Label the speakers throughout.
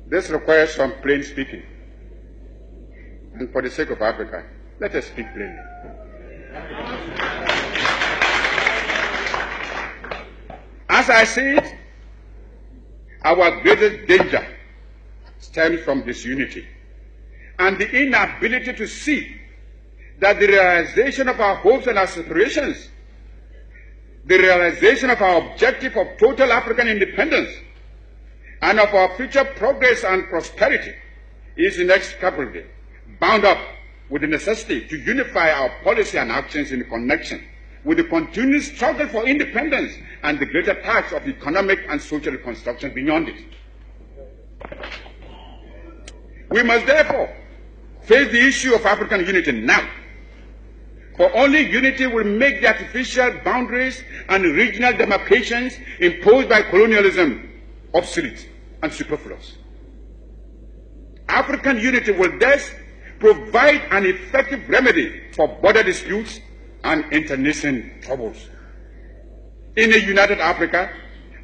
Speaker 1: This requires some plain speaking. And for the sake of Africa, let us speak plainly. As I see it, our greatest danger stems from disunity and the inability to see that the realization of our hopes and aspirations, the realization of our objective of total African independence, and of our future progress and prosperity is inextricably bound up with the necessity to unify our policy and actions in connection with the continued struggle for independence and the greater task of economic and social reconstruction beyond it. We must therefore face the issue of African unity now, for only unity will make the artificial boundaries and regional demarcations imposed by colonialism obsolete and superfluous. African unity will thus provide an effective remedy for border disputes and internecine troubles. In a united Africa,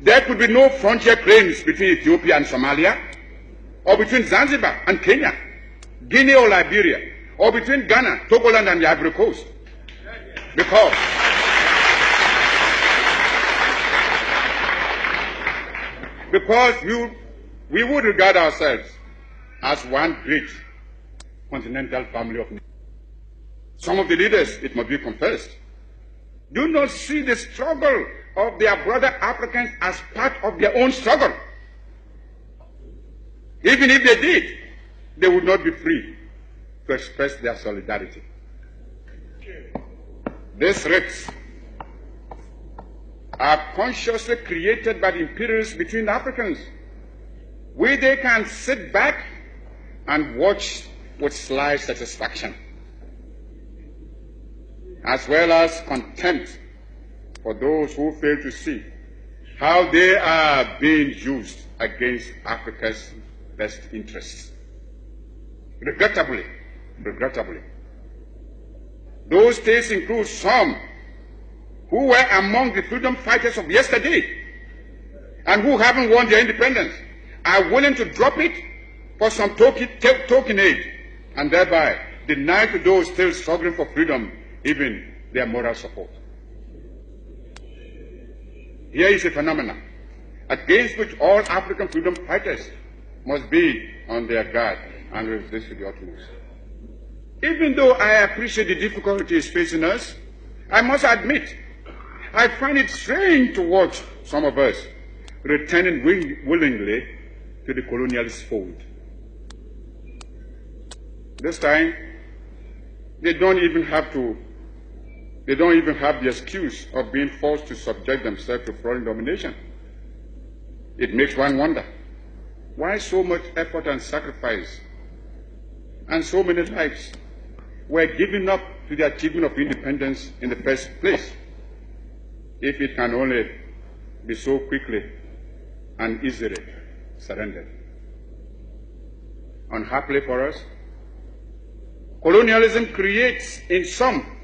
Speaker 1: there could be no frontier claims between Ethiopia and Somalia, or between Zanzibar and Kenya, Guinea or Liberia, or between Ghana, Togoland, and the Ivory Coast. Because we would regard ourselves as one great continental family of nations. Some of the leaders, it must be confessed, do not see the struggle of their brother Africans as part of their own struggle. Even if they did, they would not be free to express their solidarity. These rifts are consciously created by the imperialists between Africans, where they can sit back and watch with sly satisfaction, as well as contempt for those who fail to see how they are being used against Africa's best interests. Regrettably, those states include some who were among the freedom fighters of yesterday and who haven't won their independence, are willing to drop it for some token aid and thereby deny to those still struggling for freedom even their moral support. Here is a phenomenon against which all African freedom fighters must be on their guard and resist to the utmost. Even though I appreciate the difficulties facing us, I must admit, I find it strange to watch some of us returning willingly to the colonialist fold. This time, they don't even have the excuse of being forced to subject themselves to foreign domination. It makes one wonder, why so much effort and sacrifice and so many lives were given up to the achievement of independence in the first place, if it can only be so quickly and easily surrendered. Unhappily for us, colonialism creates in some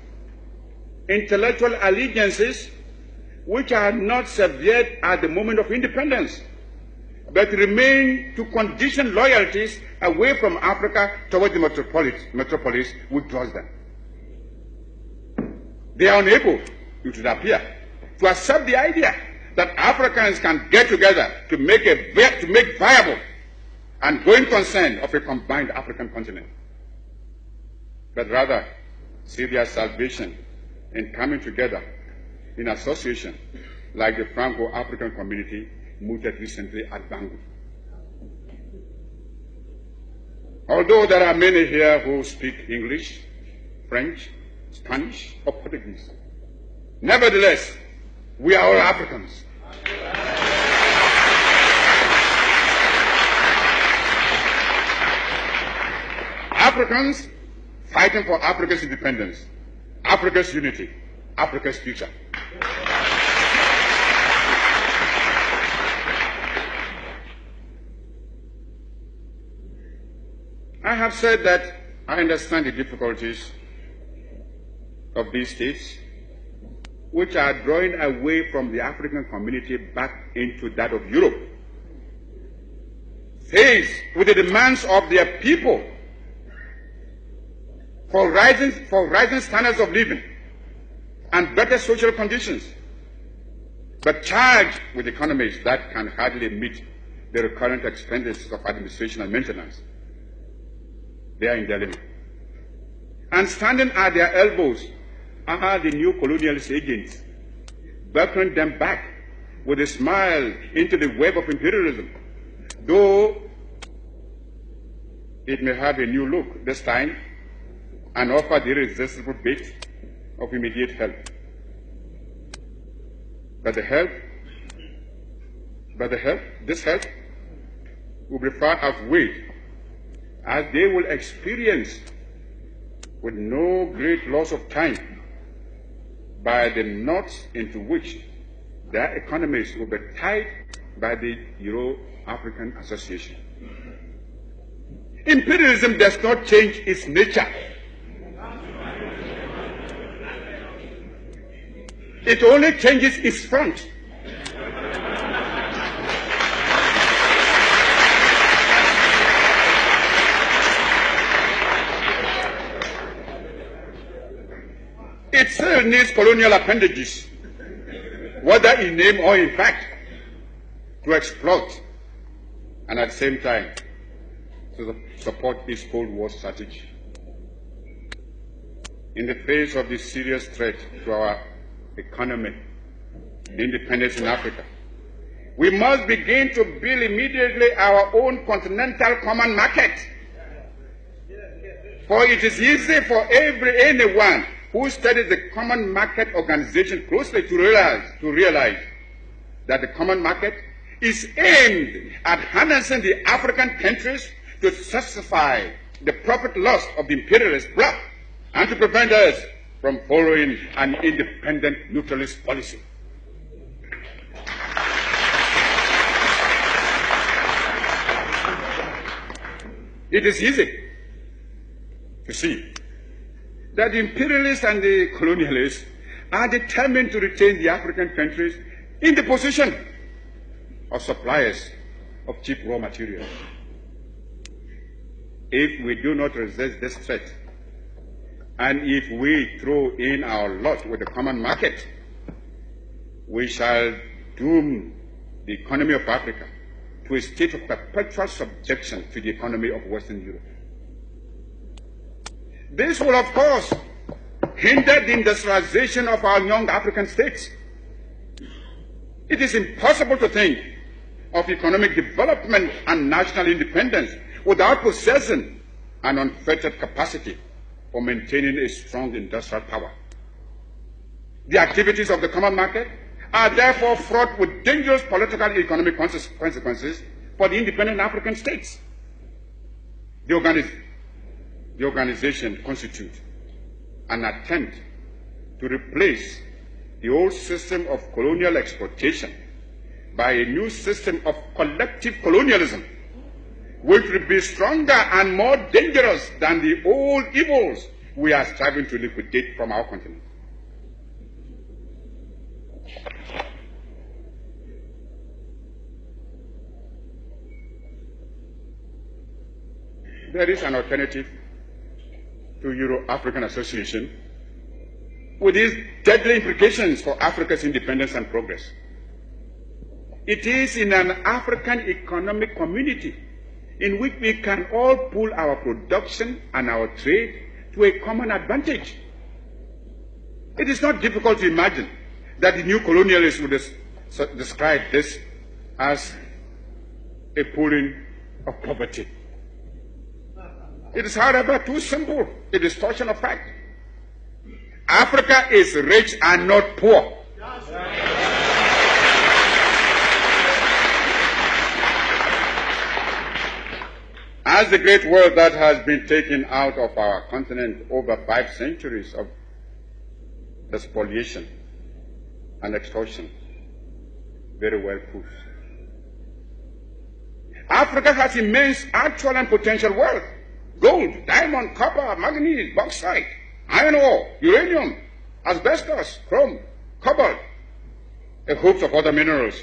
Speaker 1: intellectual allegiances which are not severed at the moment of independence, but remain to condition loyalties away from Africa toward the metropolis which draws them. They are unable, it would appear, to accept the idea that Africans can get together to make viable and growing concern of a combined African continent, but rather see their salvation in coming together in association like the Franco-African community mooted recently at Bangui. Although there are many here who speak English, French, Spanish, or Portuguese, nevertheless, we are all Africans. Africans fighting for Africa's independence, Africa's unity, Africa's future. I have said that I understand the difficulties of these states, which are drawing away from the African community back into that of Europe, faced with the demands of their people for rising standards of living and better social conditions, but charged with economies that can hardly meet the recurrent expenditures of administration and maintenance. They are in dilemma. And standing at their elbows are the new colonialist agents, beckoning them back with a smile into the web of imperialism, though it may have a new look this time and offer the irresistible bait of immediate help. But this help will be far outweighed, as they will experience with no great loss of time by the knots into which their economies will be tied by the Euro-African Association. Imperialism does not change its nature. It only changes its front. It still needs colonial appendages, whether in name or in fact, to exploit and at the same time to support its Cold War strategy. In the face of this serious threat to our economy, the independence in Africa, we must begin to build immediately our own continental common market. For it is easy for anyone who studies the common market organization closely to realize that the common market is aimed at harnessing the African countries to satisfy the profit loss of the imperialist bloc and to prevent us from following an independent neutralist policy. It is easy to see that the imperialists and the colonialists are determined to retain the African countries in the position of suppliers of cheap raw materials. If we do not resist this threat, and if we throw in our lot with the common market, we shall doom the economy of Africa to a state of perpetual subjection to the economy of Western Europe. This will, of course, hinder the industrialization of our young African states. It is impossible to think of economic development and national independence without possessing an unfettered capacity for maintaining a strong industrial power. The activities of the common market are therefore fraught with dangerous political and economic consequences for the independent African states. The organization constitutes an attempt to replace the old system of colonial exploitation by a new system of collective colonialism, which will be stronger and more dangerous than the old evils we are striving to liquidate from our continent. There is an alternative to Euro-African Association with its deadly implications for Africa's independence and progress. It is in an African economic community in which we can all pool our production and our trade to a common advantage. It is not difficult to imagine that the new colonialists would describe this as a pooling of poverty. It is, however, too simple a distortion of fact. Africa is rich and not poor. As the great wealth that has been taken out of our continent over 5 centuries of spoliation and extortion very well proves. Africa has immense actual and potential wealth: gold, diamond, copper, manganese, bauxite, iron ore, uranium, asbestos, chrome, cobalt, a host of other minerals.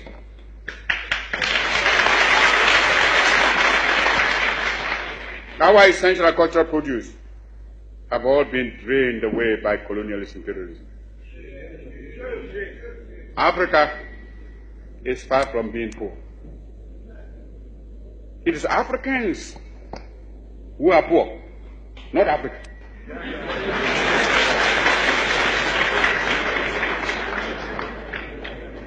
Speaker 1: our essential agricultural produce have all been drained away by colonialist imperialism. Africa is far from being poor. It is Africans who are poor, not Africa.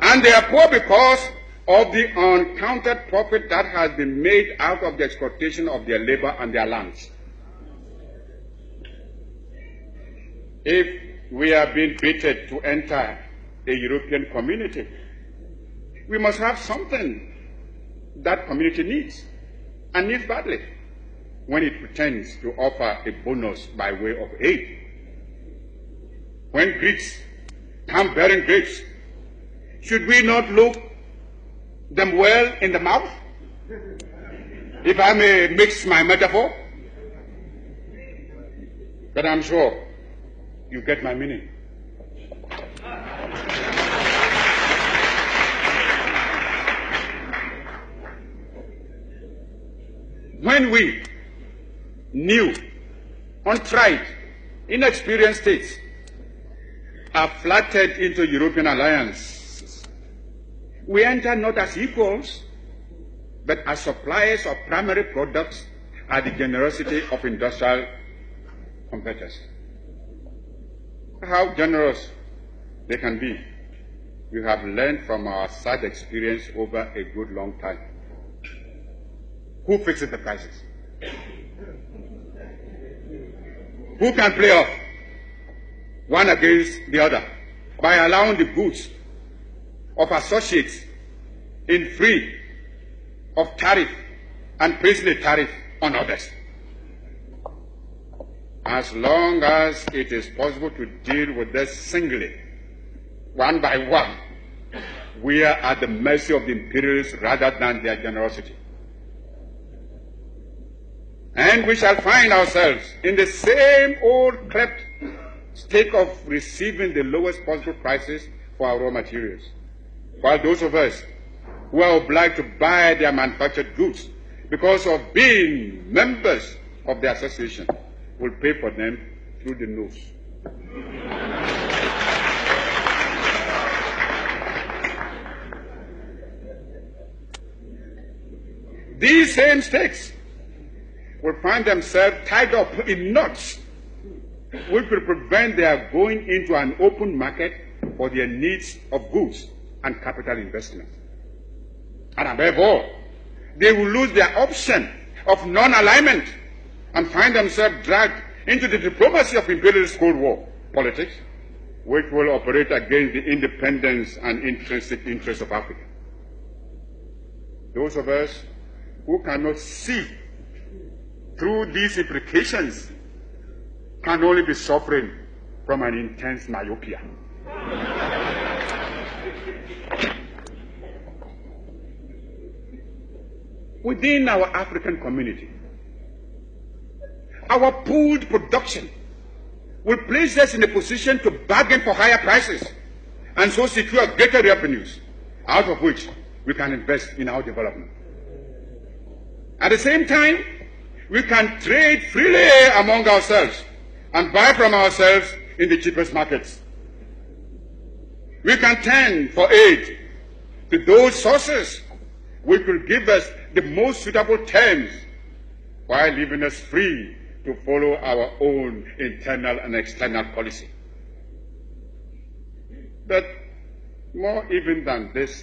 Speaker 1: And they are poor because of the uncounted profit that has been made out of the exploitation of their labor and their lands. If we are being baited to enter a European community, we must have something that community needs, and needs badly, when it pretends to offer a bonus by way of aid. When Greeks come bearing grapes, should we not look them well in the mouth? If I may mix my metaphor. But I'm sure you get my meaning. When we, new, untried, inexperienced states, are flattered into European alliances, we enter not as equals, but as suppliers of primary products at the generosity of industrial competitors. How generous they can be, we have learned from our sad experience over a good long time. Who fixes the prices? Who can play off one against the other by allowing the goods of associates in free of tariff and princely tariff on others? As long as it is possible to deal with this singly, one by one, we are at the mercy of the imperialists rather than their generosity. And we shall find ourselves in the same old crept state of receiving the lowest possible prices for our raw materials, while those of us who are obliged to buy their manufactured goods because of being members of the association will pay for them through the nose. These same states will find themselves tied up in knots which will prevent their going into an open market for their needs of goods and capital investment. And above all, they will lose their option of non-alignment and find themselves dragged into the diplomacy of imperialist Cold War politics, which will operate against the independence and intrinsic interests of Africa. Those of us who cannot see through these implications can only be suffering from an intense myopia. Within our African community, our pooled production will place us in a position to bargain for higher prices and so secure greater revenues, out of which we can invest in our development. At the same time, we can trade freely among ourselves and buy from ourselves in the cheapest markets. We can turn for aid to those sources which will give us the most suitable terms while leaving us free to follow our own internal and external policy. But more even than this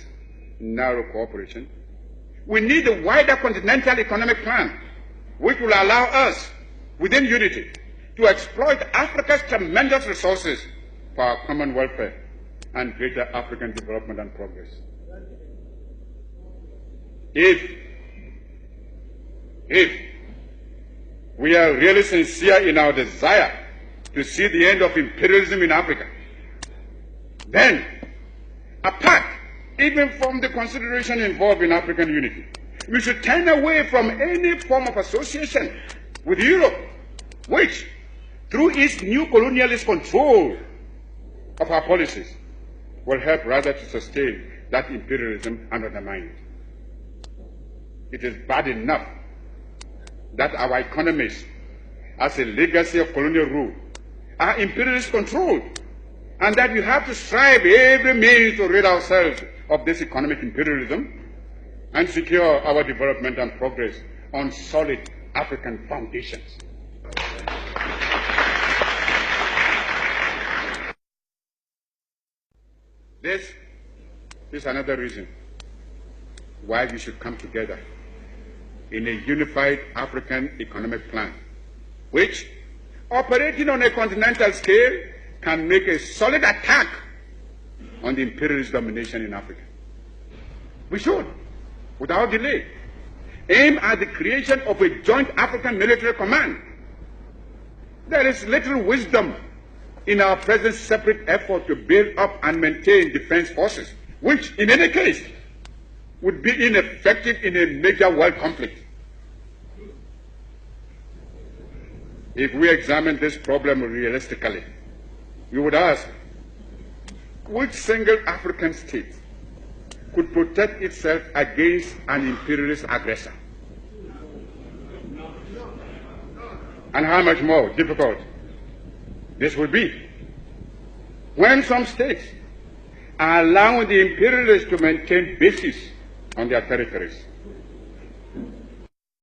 Speaker 1: narrow cooperation, we need a wider continental economic plan which will allow us, within unity, to exploit Africa's tremendous resources for our common welfare and greater African development and progress. If we are really sincere in our desire to see the end of imperialism in Africa, then, apart even from the consideration involved in African unity, we should turn away from any form of association with Europe, which, through its new colonialist control of our policies, will help rather to sustain that imperialism and undermine it. It is bad enough that our economies, as a legacy of colonial rule, are imperialist controlled, and that we have to strive every means to rid ourselves of this economic imperialism and secure our development and progress on solid African foundations. This is another reason why we should come together in a unified African economic plan, which, operating on a continental scale, can make a solid attack on the imperialist domination in Africa. We should, without delay, aim at the creation of a joint African military command. There is little wisdom in our present separate effort to build up and maintain defense forces, which, in any case, would be ineffective in a major world conflict. If we examine this problem realistically, we would ask, which single African state could protect itself against an imperialist aggressor? And how much more difficult this would be when some states are allowing the imperialists to maintain bases on their territories.